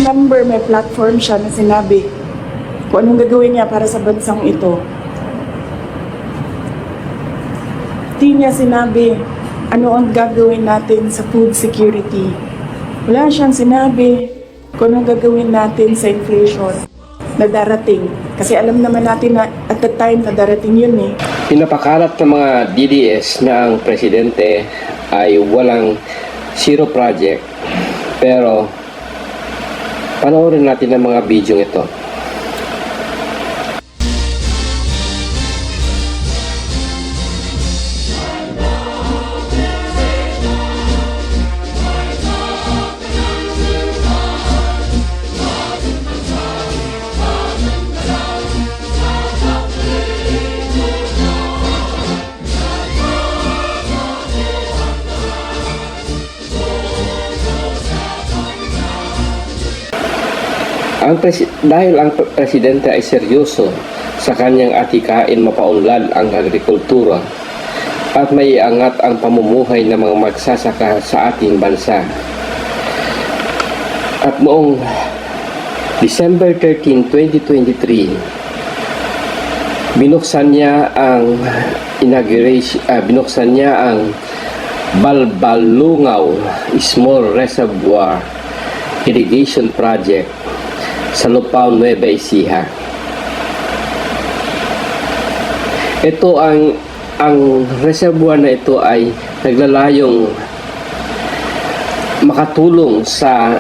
Number, may platform siya na sinabi kung anong gagawin niya para sa bansang ito. Di niya sinabi ano ang gagawin natin sa food security. Wala siyang sinabi kung anong gagawin natin sa inflation na darating. Kasi alam naman natin na at the time na darating yun eh. Pinapakalat ng mga DDS na ang presidente ay walang zero project. Pero panoorin natin ang mga video ito. Dahil ang presidente ay seryoso sa kanyang atikain mapaunlad ang agrikultura at may iangat ang pamumuhay ng mga magsasaka sa ating bansa. At noong December 13, 2023, binuksan niya ang Balbalungaw Small Reservoir Irrigation Project sa Lupao, Nueva Ecija. Ito ang reservoir na ito ay naglalayong makatulong sa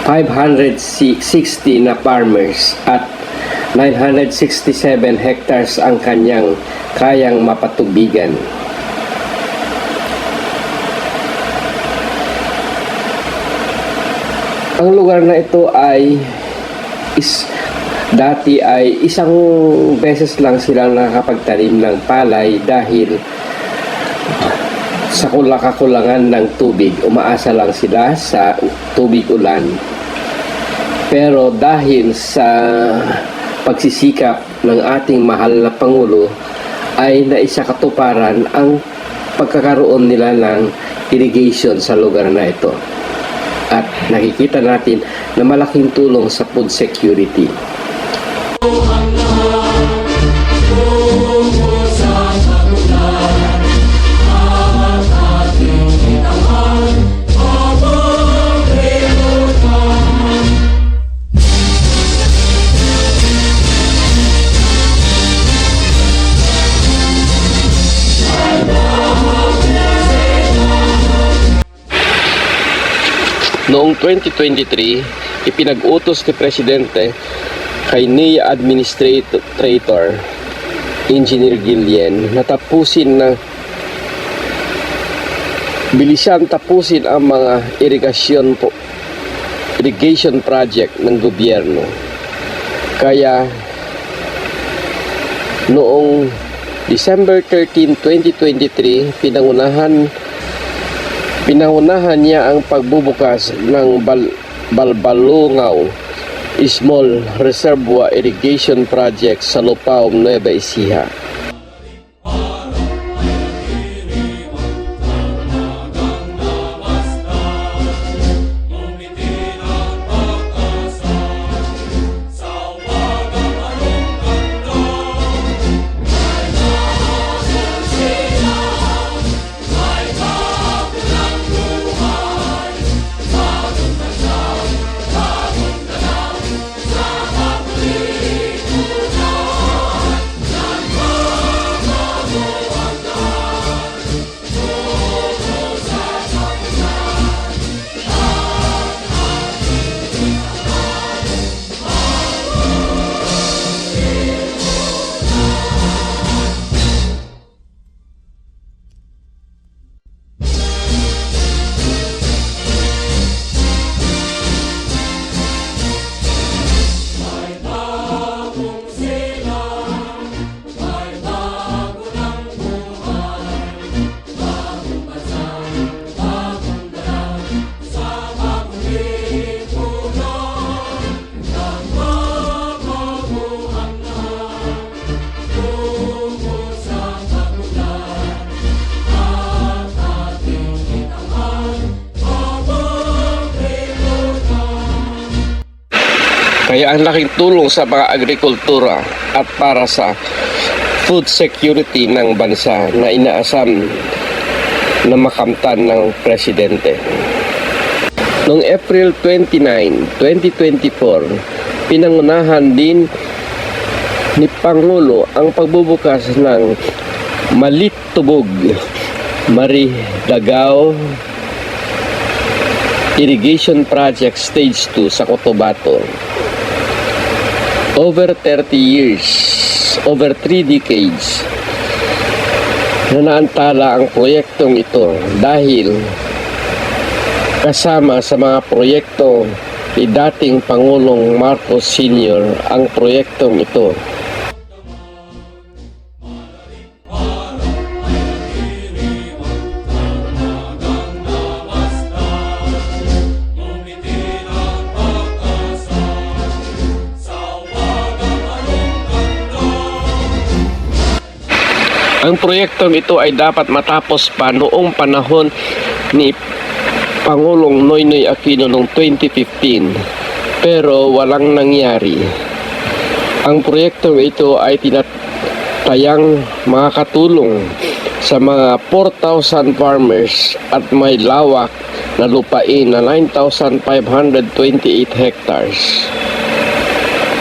560 na farmers at 967 hectares ang kanyang kayang mapatubigan. Ang lugar na ito ay dati ay isang beses lang silang nakakapagtanim ng palay dahil sa kakulangan ng tubig. Umaasa lang sila sa tubig ulan. Pero dahil sa pagsisikap ng ating mahal na Pangulo ay naisakatuparan ang pagkakaroon nila ng irrigation sa lugar na ito. At nakikita natin na malaking tulong sa food security. Noong 2023, ipinag-utos ni Presidente kay NIA Administrator Engineer Guillen na bilisan tapusin ang mga irrigation project ng gobyerno. Kaya noong December 13, 2023, pinangunahan niya ang pagbubukas ng Balbalungaw Small Reservoir Irrigation Project sa Lupao, Nueva Ecija. Kaya ang laking tulong sa mga agrikultura at para sa food security ng bansa na inaasam na makamtan ng presidente. Noong April 29, 2024, pinangunahan din ni Pangulo ang pagbubukas ng Malitubog, Maridagao Irrigation Project Stage 2 sa Cotabato. Over 30 years, over 3 decades, na naantala ang proyektong ito dahil kasama sa mga proyekto ni dating Pangulong Marcos Sr. ang proyektong ito. Ang proyektong ito ay dapat matapos pa noong panahon ni Pangulong Noynoy Aquino noong 2015, pero walang nangyari. Ang proyektong ito ay tinatayang makakatulong sa mga 4,000 farmers at may lawak na lupain na 9,528 hectares.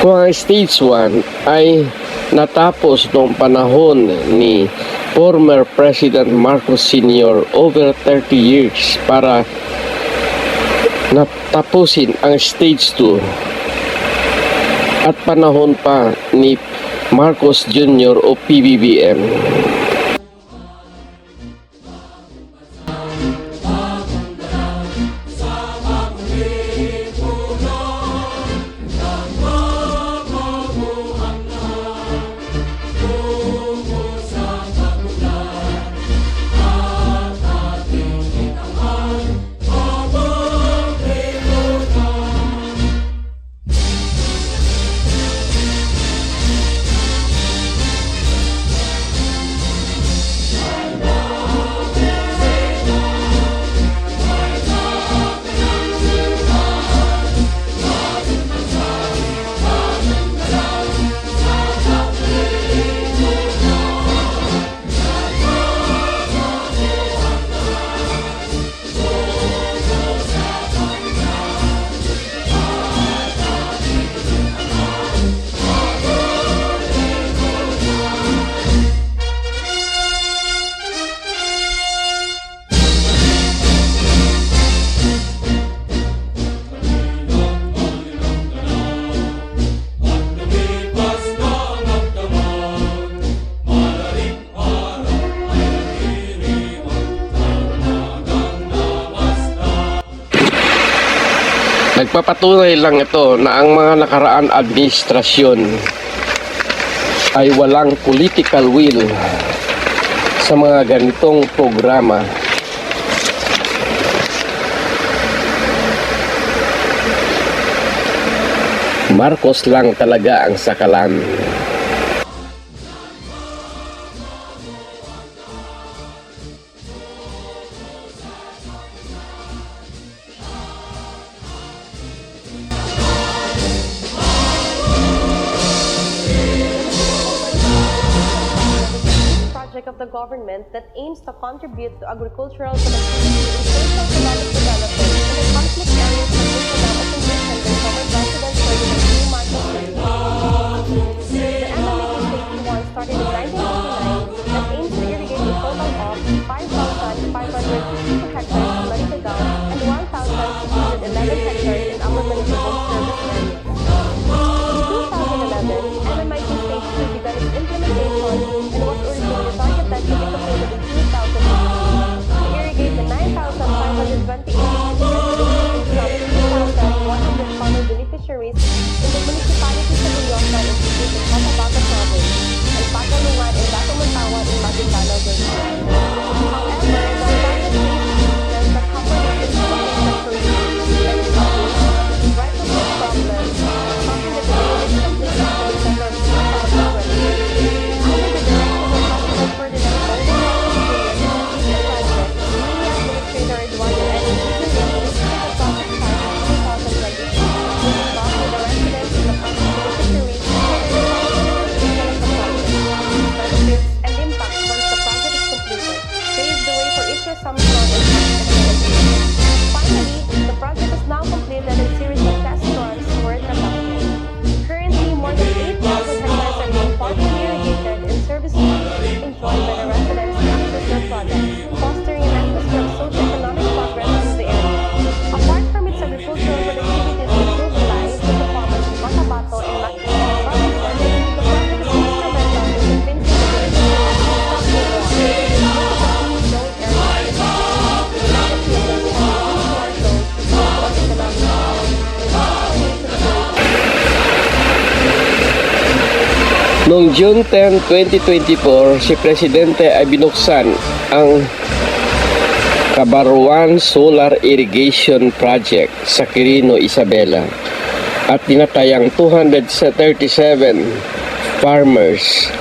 Kung ang stage 1 ay natapos noong panahon ni former President Marcos Sr. over 30 years para natapusin ang stage 2 at panahon pa ni Marcos Jr. o PBBM. Nagpapatunay lang ito na ang mga nakaraan administrasyon ay walang political will sa mga ganitong programa. Marcos lang talaga ang sakalan. Of the government that aims to contribute to agricultural productivity and social economic development in the conflict areas of national opposition by former President Ferdinand P. Marcos Jr. The MMAT Stage 1 started in 1989 and aims to irrigate a total of 5,552 hectares in Maricagao and 1,611 hectares in Upper Municipal Service areas. In 2011, MMIT Stage 2 began its implementation and was originally targeted to be completed in 2018 to irrigate the 9,528 hectares from 2,100 farmer beneficiaries in the municipalities of Iloca and Subic in Cotabato Province and Pagkalungan and Dato Montawan in Maguindanao del Sur. However, the target means that cover the implementation for right to for some small impacts. Finally, the project is now completed and a series of test runs were conducted. Currently, more than 8,000 hectares are being partially irrigated and services enjoyed by the residents and access their projects, fostering an atmosphere of socio-economic progress in the area. Apart from its agricultural productivity to improve the lives of the farmers in Cotabato and Mactan provinces, the project is instrumental in convincing the villagers to stop the war, to growing areas, Noong June 10, 2024, si Presidente ay binuksan ang Kabaruan Solar Irrigation Project sa Quirino, Isabela at tinatayang 237 farmers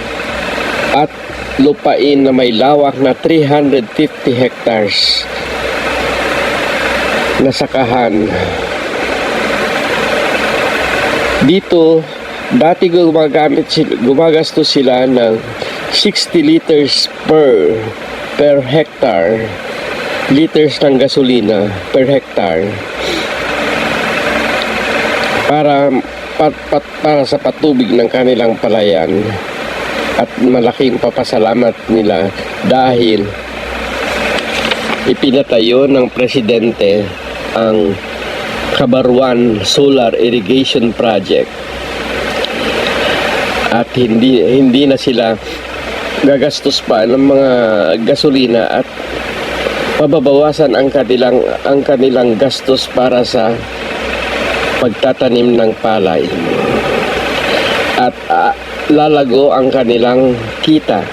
at lupain na may lawak na 350 hectares na sakahan. Dito, dati gumagastos sila ng 60 liters per hectare, liters ng gasolina per hectare para sa patubig ng kanilang palayan. At malaking papasalamat nila dahil ipinatayo ng presidente ang Kabaruan Solar Irrigation Project at hindi na sila gagastos pa ng mga gasolina at mababawasan ang kanilang gastos para sa pagtatanim ng palay at lalago ang kanilang kita.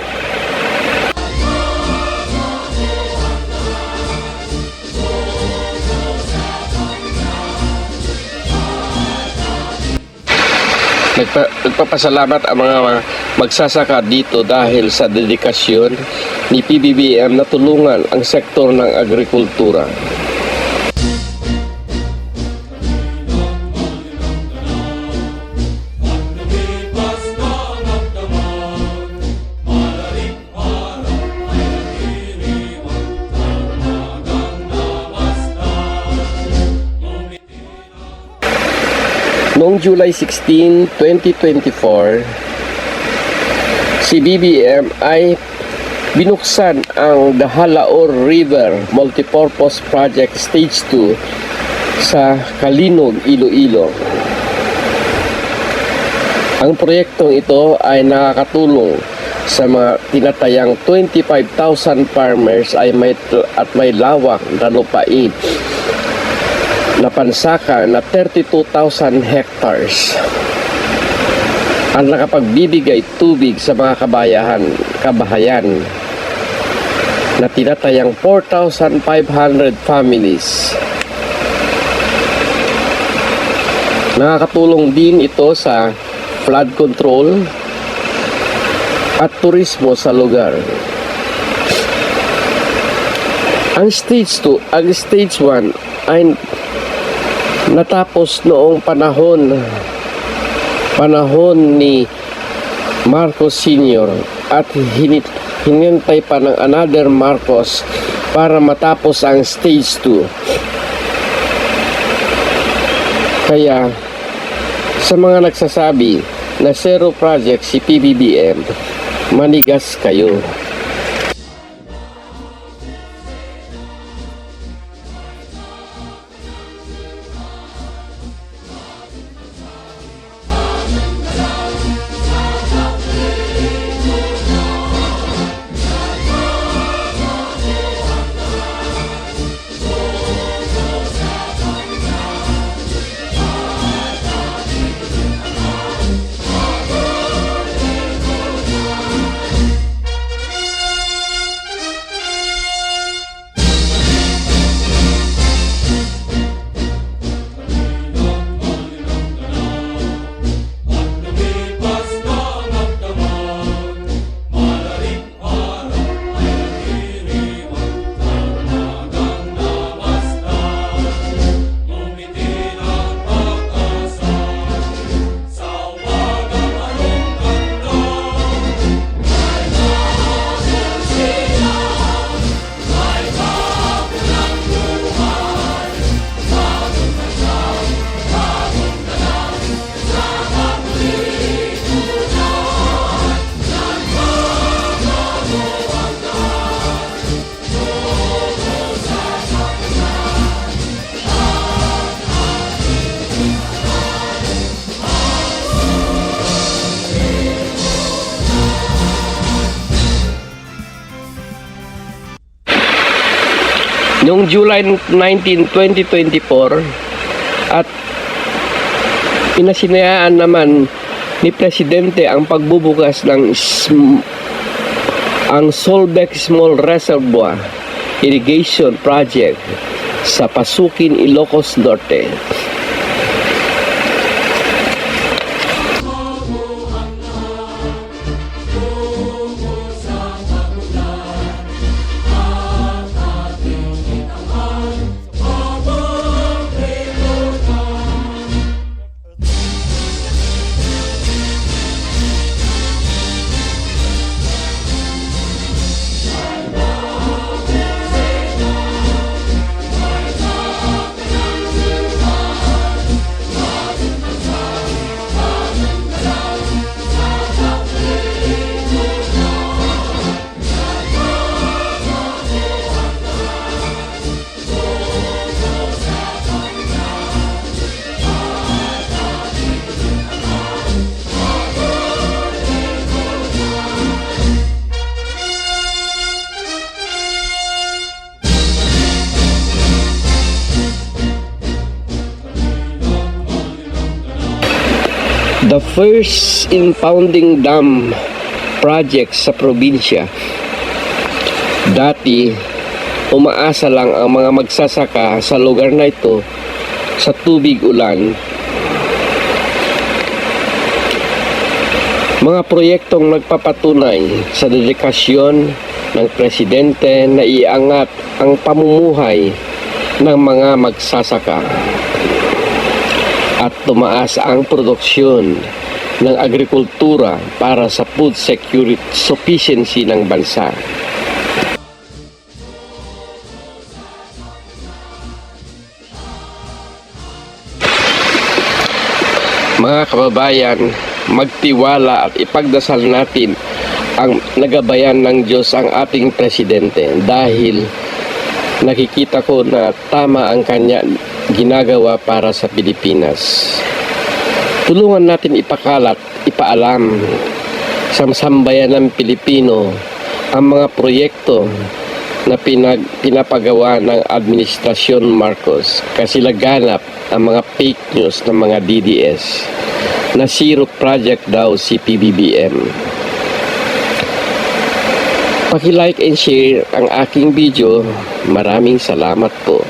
Nagpapasalamat ang mga magsasaka dito dahil sa dedikasyon ni PBBM na tulungan ang sektor ng agrikultura. Noong July 16, 2024, si BBM ay binuksan ang Dahalaor River Multipurpose Project Stage 2 sa Kalinog, Iloilo. Ang proyektong ito ay nakakatulong sa mga tinatayang 25,000 farmers at may lawak na lupain na pansaka na 32,000 hectares ang nakapagbibigay tubig sa mga kabahayan na tinatayang 4,500 families. Nakakatulong din ito sa flood control at turismo sa lugar. Ang stage 1 ay natapos noong panahon ni Marcos Sr. at hinintay pa ng another Marcos para matapos ang stage 2. Kaya sa mga nagsasabi na zero project si PBBM, manigas kayo. Noong July 19, 2024 at pinasinayaan naman ni Presidente ang pagbubukas ng ang Solbec Small Reservoir Irrigation Project sa Pasukin, Ilocos Norte. The first impounding dam project sa probinsya. Dati, umaasa lang ang mga magsasaka sa lugar na ito sa tubig ulan. Mga proyektong nagpapatunay sa dedikasyon ng Presidente na iangat ang pamumuhay ng mga magsasaka at tumaas ang produksyon ng agrikultura para sa food security sufficiency ng bansa. Mga kababayan, magtiwala at ipagdasal natin ang nagabayan ng Diyos ang ating Presidente dahil nakikita ko na tama ang kanya ginagawa para sa Pilipinas. Tulungan natin ipakalat, ipaalam sa sambayan ng Pilipino ang mga proyekto na pinapagawa ng Administrasyon Marcos kasi laganap ang mga fake news ng mga DDS na zero project daw si PBBM. Paki-like and share ang aking video. Maraming salamat po.